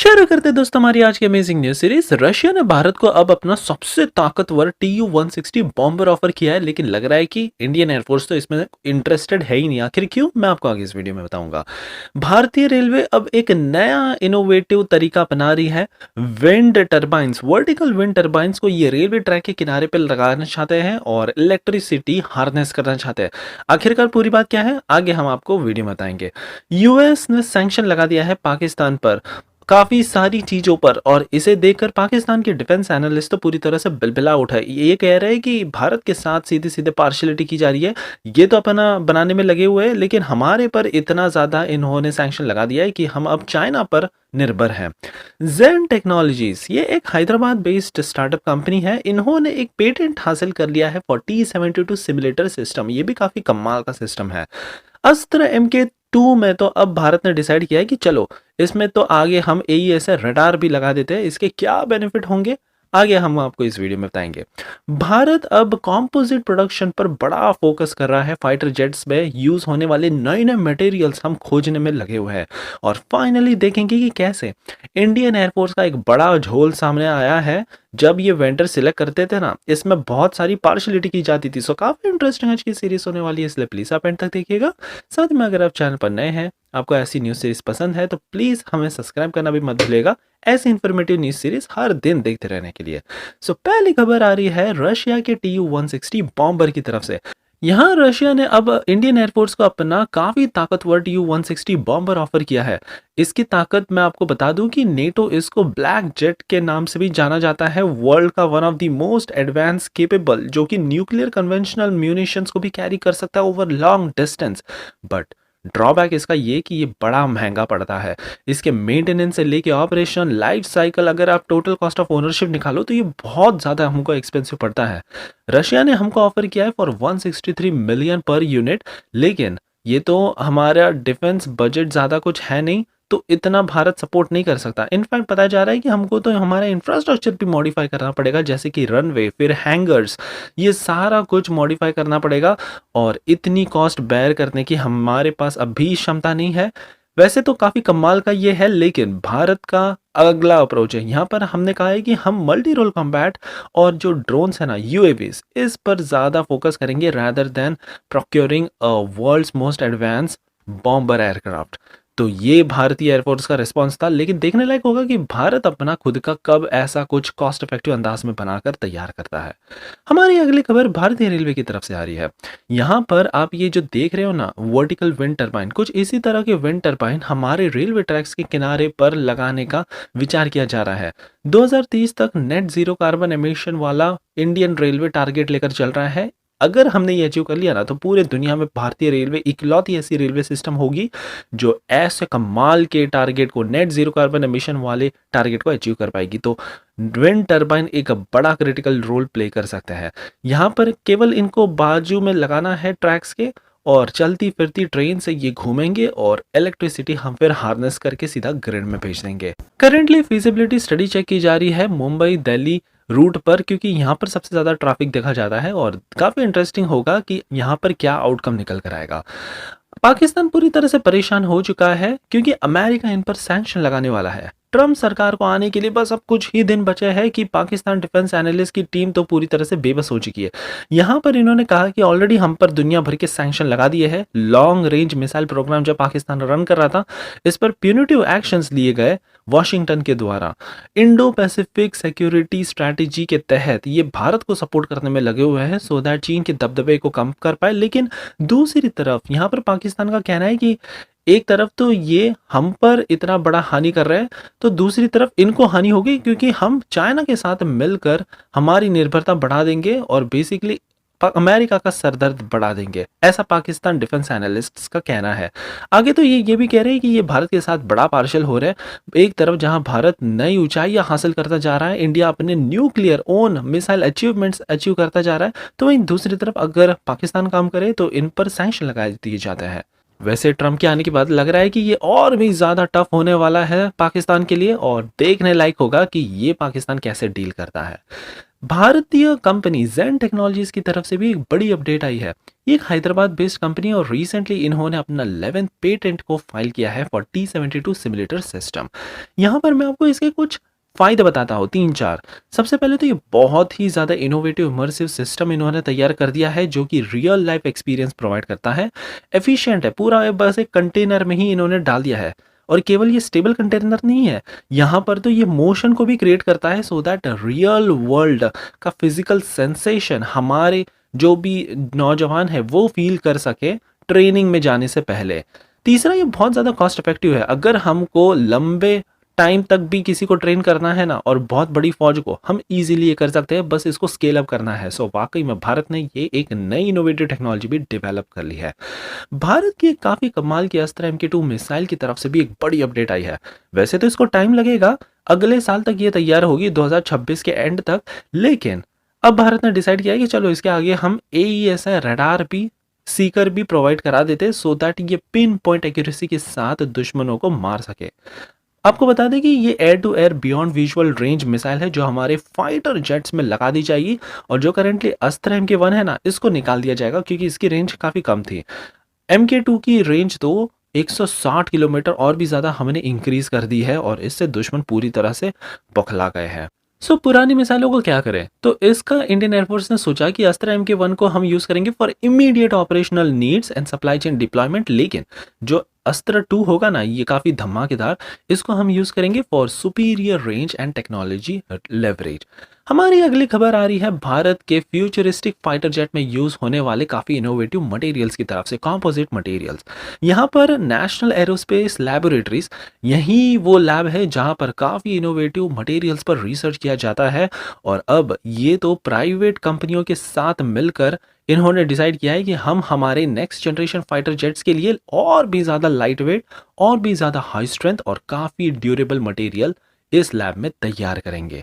शुरू करते दोस्तों हमारी आज की अमेजिंग न्यूज सीरीज। रशिया ने भारत को अब अपना सबसे ताकतवर TU-160 बॉम्बर ऑफर किया है, लेकिन लग रहा है कि इंडियन एयरफोर्स तो इसमें इंटरेस्टेड है ही नहीं। आखिर क्यों, मैं आपको आगे इस वीडियो में बताऊंगा। भारतीय रेलवे अब एक नया इनोवेटिव तरीका अपना रही है। Wind turbines, vertical wind turbines को ये रेलवे ट्रैक के किनारे पर लगाना चाहते हैं और इलेक्ट्रिसिटी हार्नेस करना चाहते हैं। आखिरकार पूरी बात क्या है, आगे हम आपको वीडियो में बताएंगे। यूएस ने सैंक्शन लगा दिया है पाकिस्तान पर काफ़ी सारी चीज़ों पर, और इसे देखकर पाकिस्तान के डिफेंस एनालिस्ट तो पूरी तरह से बिलबिला उठा है। ये कह रहे हैं कि भारत के साथ सीधे सीधे पार्शियलिटी की जा रही है। ये तो अपना बनाने में लगे हुए हैं, लेकिन हमारे पर इतना ज़्यादा इन्होंने सैंक्शन लगा दिया है कि हम अब चाइना पर निर्भर हैं। जेन टेक्नोलॉजीज, ये एक हैदराबाद बेस्ड स्टार्टअप कंपनी है। इन्होंने एक पेटेंट हासिल कर लिया है फॉर T-72 सिमुलेटर सिस्टम। ये भी काफ़ी कमाल का सिस्टम है। अस्त्र MK2 में तो अब भारत ने डिसाइड किया है कि चलो इसमें तो आगे हम AES रडार भी लगा देते हैं। इसके क्या बेनिफिट होंगे आगे हम आपको इस वीडियो में बताएंगे। भारत अब कॉम्पोजिट प्रोडक्शन पर बड़ा फोकस कर रहा है। फाइटर जेट्स में यूज होने वाले नए नए मटेरियल्स हम खोजने में लगे हुए हैं, और फाइनली देखेंगे कि कैसे इंडियन एयरफोर्स का एक बड़ा झोल सामने आया है। जब ये वेंडर सिलेक्ट करते थे ना, इसमें बहुत सारी पार्शलिटी की जाती थी। सो काफी इंटरेस्टिंग आज की सीरीज होने वाली है, इसलिए प्लीज आप एंड तक देखिएगा। साथ में अगर आप चैनल पर नए हैं, आपको ऐसी न्यूज सीरीज पसंद है, तो प्लीज हमें सब्सक्राइब करना भी मत भूलिएगा ऐसी इंफॉर्मेटिव न्यूज सीरीज हर दिन देखते रहने के लिए। सो पहली खबर आ रही है रशिया के TU-160 बॉम्बर की तरफ से। यहाँ रशिया ने अब इंडियन एयरफोर्स को अपना काफी ताकतवर TU-160 बॉम्बर ऑफर किया है। इसकी ताकत मैं आपको बता दूं कि नेटो इसको ब्लैक जेट के नाम से भी जाना जाता है। वर्ल्ड का one of the most advance capable, जो कि न्यूक्लियर कन्वेंशनल म्यूनिशंस को भी कैरी कर सकता है over long distance. But drawback इसका ये कि ये बड़ा महंगा पड़ता है। इसके मेंटेनेंस से लेके ऑपरेशन लाइफ साइकिल, अगर आप टोटल कॉस्ट ऑफ ओनरशिप निकालो तो ये बहुत ज़्यादा हमको एक्सपेंसिव पड़ता है। रशिया ने हमको ऑफर किया है फॉर 163 मिलियन पर यूनिट, लेकिन ये तो हमारा डिफेंस बजट ज़्यादा कुछ है नहीं, तो इतना भारत सपोर्ट नहीं कर सकता। इनफैक्ट पता जा रहा है कि हमको तो हमारा इंफ्रास्ट्रक्चर भी मॉडिफाई करना पड़ेगा, जैसे कि रनवे, फिर हैंगर्स, ये सारा कुछ मॉडिफाई करना पड़ेगा, और इतनी कॉस्ट बेयर करने की हमारे पास अभी क्षमता नहीं है। वैसे तो काफ़ी कमाल का ये है, लेकिन भारत का अगला अप्रोच है। यहाँ पर हमने कहा है कि हम मल्टी रोल कॉम्बैट और जो ड्रोन्स है ना, UAVs, इस पर ज़्यादा फोकस करेंगे rather than procuring world's most advance bomber aircraft. तो ये भारतीय एयरफोर्स का रिस्पॉन्स था, लेकिन देखने लायक होगा कि भारत अपना खुद का कब ऐसा कुछ कॉस्ट इफेक्टिव अंदाज में बनाकर तैयार करता है। हमारी अगली खबर भारतीय रेलवे की तरफ से आ रही है। यहाँ पर आप ये जो देख रहे हो ना, वर्टिकल विंड टरबाइन, कुछ इसी तरह के विंड टरबाइन हमारे रेलवे ट्रैक्स के किनारे पर लगाने का विचार किया जा रहा है। 2030 तक नेट जीरो कार्बन एमिशन वाला इंडियन रेलवे टारगेट लेकर चल रहा है। अगर हमने ये अचीव कर लिया ना, तो पूरे दुनिया में भारतीय रेलवे इकलौती ऐसी रेलवे सिस्टम होगी जो ऐसे कमाल के टारगेट को, नेट जीरो कार्बन एमिशन वाले टारगेट को अचीव कर पाएगी। तो विंड टरबाइन एक बड़ा क्रिटिकल रोल प्ले कर सकता है। यहाँ पर केवल इनको बाजू में लगाना है ट्रैक्स के, और चलती फिरती ट्रेन से ये घूमेंगे और इलेक्ट्रिसिटी हम फिर हार्नेस करके सीधा ग्रिड में भेज देंगे। करेंटली फिजिबिलिटी स्टडी चेक की जा रही है मुंबई दिल्ली रूट पर, क्योंकि यहाँ पर सबसे ज़्यादा ट्रैफिक देखा जाता है, और काफ़ी इंटरेस्टिंग होगा कि यहाँ पर क्या आउटकम निकल कर आएगा। पाकिस्तान पूरी तरह से परेशान हो चुका है, क्योंकि अमेरिका इन पर सैंक्शन लगाने वाला है। ट्रम्प सरकार को आने के लिए बस अब कुछ ही दिन बचे हैं कि पाकिस्तान डिफेंस एनालिस्ट की टीम तो पूरी तरह से बेबस हो चुकी है। यहाँ पर इन्होंने कहा कि ऑलरेडी हम पर दुनिया भर के सैंक्शन लगा दिए हैं। लॉन्ग रेंज मिसाइल प्रोग्राम जब पाकिस्तान रन कर रहा था, इस पर प्यूनिटिव एक्शंस लिए गए वॉशिंगटन के द्वारा। इंडो पैसिफिक सिक्योरिटी स्ट्रैटेजी के तहत ये भारत को सपोर्ट करने में लगे हुए हैं, सो दैट चीन के दबदबे को कम कर पाए। लेकिन दूसरी तरफ यहाँ पर पाकिस्तान का कहना है कि एक तरफ तो ये हम पर इतना बड़ा हानि कर रहे हैं, तो दूसरी तरफ इनको हानि होगी, क्योंकि हम चाइना के साथ मिलकर हमारी निर्भरता बढ़ा देंगे और बेसिकली अमेरिका का सरदर्द बढ़ा देंगे। ऐसा पाकिस्तान डिफेंस एनालिस्ट्स का कहना है। आगे तो ये भी कह रहे हैं कि ये भारत के साथ बड़ा पार्शल हो रहा है। एक तरफ जहां भारत नई ऊंचाइयां हासिल करता जा रहा है, इंडिया अपने nuclear own missile achievements achieve करता जा रहा है, तो वहीं दूसरी तरफ अगर पाकिस्तान काम करे तो इन पर सैंक्शन लगा दिए जाते हैं। वैसे ट्रम्प के आने के बाद लग रहा है कि ये और भी ज़्यादा टफ होने वाला है पाकिस्तान के लिए, और देखने लायक होगा कि ये पाकिस्तान कैसे डील करता है। भारतीय कंपनी जेन टेक्नोलॉजीज की तरफ से भी एक बड़ी अपडेट आई है। ये एक हैदराबाद बेस्ड कंपनी और रिसेंटली इन्होंने अपना 11th पेटेंट को फाइल किया है फॉर T-72 सिमुलेटर सिस्टम। यहाँ पर मैं आपको इसके कुछ फ़ायदे बताता हूँ 3-4। सबसे पहले तो ये बहुत ही ज़्यादा इनोवेटिव इमर्सिव सिस्टम इन्होंने तैयार कर दिया है जो कि रियल लाइफ एक्सपीरियंस प्रोवाइड करता है। एफिशिएंट है, पूरा बस एक कंटेनर में ही इन्होंने डाल दिया है। और केवल ये स्टेबल कंटेनर नहीं है, यहाँ पर तो ये मोशन को भी क्रिएट करता है सो दैट रियल वर्ल्ड का फिजिकल सेंसेशन हमारे जो भी नौजवान है वो फील कर सके ट्रेनिंग में जाने से पहले। तीसरा, ये बहुत ज़्यादा कॉस्ट इफेक्टिव है। अगर हमको लंबे टाइम तक भी किसी को ट्रेन करना है ना और बहुत बड़ी फौज को, हम इजीली ये कर सकते हैं, बस इसको स्केल अप करना है। सो वाकई में भारत ने ये एक नई इनोवेटिव टेक्नोलॉजी भी डेवलप कर ली है। भारत की एक काफ़ी कमाल की अस्त्र MK2 मिसाइल की तरफ से भी एक बड़ी अपडेट आई है। वैसे तो इसको टाइम लगेगा, अगले साल तक ये तैयार होगी 2026 के एंड तक, लेकिन अब भारत ने डिसाइड किया है कि चलो इसके आगे हम AESA रडार भी सीकर भी प्रोवाइड करा देते सो दैट ये पिन पॉइंट एक्यूरेसी के साथ दुश्मनों को मार सके। आपको बता दें कि ये air to air beyond visual range missile है जो हमारे फाइटर जेट्स में लगा दी जाएगी और जो करंटली अस्त्र MK1 है ना, इसको निकाल दिया जाएगा क्योंकि इसकी रेंज काफ़ी कम थी। MK2 की रेंज तो 160 किलोमीटर और भी ज़्यादा हमने इंक्रीज कर दी है और इससे दुश्मन पूरी तरह से बौखला गए हैं। सो पुरानी मिसाइलों को क्या करें, तो इसका इंडियन एयरफोर्स ने सोचा कि अस्त्र MK1 को हम यूज़ करेंगे for immediate operational needs and supply chain deployment, लेकिन जो अस्त्र 2 होगा ना, ये काफ़ी धमाकेदार, इसको हम यूज़ करेंगे for superior range and technology leverage. हमारी अगली खबर आ रही है भारत के फ्यूचरिस्टिक फाइटर जेट में यूज होने वाले काफी इनोवेटिव मटेरियल्स की तरफ से, कंपोजिट मटेरियल्स। यहाँ पर नेशनल एरोस्पेस लैबोरेटरीज, यही वो लैब है जहाँ पर काफी इनोवेटिव मटेरियल्स पर रिसर्च किया जाता है और अब ये तो प्राइवेट कंपनियों के साथ मिलकर इन्होंने डिसाइड किया है कि हम हमारे नेक्स्ट जनरेशन फाइटर जेट्स के लिए और भी ज़्यादा लाइट वेट, और भी ज़्यादा हाई स्ट्रेंथ और काफ़ी ड्यूरेबल मटेरियल इस लैब में तैयार करेंगे।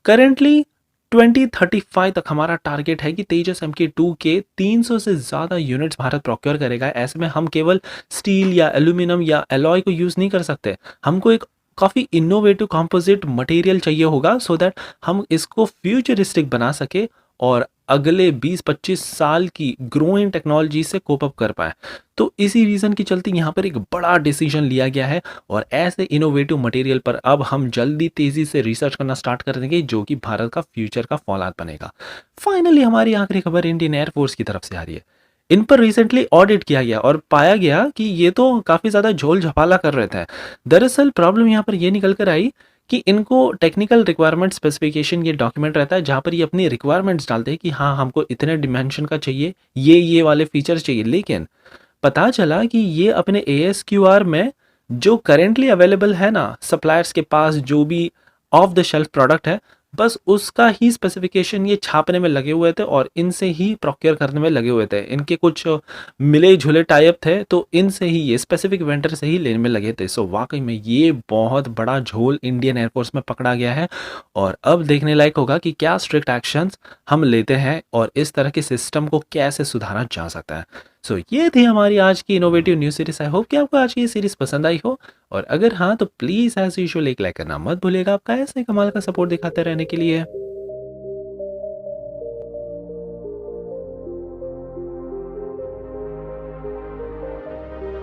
करेंटली 2035 तक हमारा टारगेट है कि तेजस MK2 के 300 से ज़्यादा यूनिट्स भारत प्रोक्योर करेगा। ऐसे में हम केवल स्टील या एल्यूमिनियम या एलॉय को यूज़ नहीं कर सकते, हमको एक काफ़ी इनोवेटिव कंपोजिट मटेरियल चाहिए होगा सो दैट हम इसको फ्यूचरिस्टिक बना सके और अगले 20-25 साल की ग्रोइंग टेक्नोलॉजी से कोप अप कर पाए। तो इसी रीज़न की चलते यहाँ पर एक बड़ा डिसीजन लिया गया है और ऐसे इनोवेटिव मटेरियल पर अब हम जल्दी तेज़ी से रिसर्च करना स्टार्ट कर देंगे जो कि भारत का फ्यूचर का फौलाद बनेगा। फाइनली हमारी आखिरी खबर इंडियन एयरफोर्स की तरफ से आ रही है। इन पर रिसेंटली ऑडिट किया गया और पाया गया कि ये तो काफ़ी ज़्यादा झोल झपाला कर रहे थे। दरअसल प्रॉब्लम यहाँ पर ये निकल कर आई कि इनको टेक्निकल रिक्वायरमेंट स्पेसिफिकेशन ये डॉक्यूमेंट रहता है जहाँ पर ये अपनी रिक्वायरमेंट्स डालते हैं कि हाँ हमको इतने डिमेंशन का चाहिए, ये वाले फीचर्स चाहिए, लेकिन पता चला कि ये अपने ASQR में जो करेंटली अवेलेबल है ना सप्लायर्स के पास, जो भी ऑफ द शेल्फ प्रोडक्ट है, बस उसका ही स्पेसिफिकेशन ये छापने में लगे हुए थे और इनसे ही प्रोक्योर करने में लगे हुए थे। इनके कुछ मिले झुले टाइप थे तो इनसे ही, ये स्पेसिफिक वेंडर से ही लेने में लगे थे। सो वाकई में ये बहुत बड़ा झोल इंडियन एयरफोर्स में पकड़ा गया है और अब देखने लायक होगा कि क्या स्ट्रिक्ट एक्शंस हम लेते हैं और इस तरह के सिस्टम को कैसे सुधारा जा सकता है। सो ये थी हमारी आज की innovative news series. I hope कि आपको आज की ये सीरीज पसंद आई हो और अगर हाँ तो प्लीज़ एज यूजुअल एक लाइक करना मत भूलिएगा आपका ऐसे कमाल का सपोर्ट दिखाते रहने के लिए।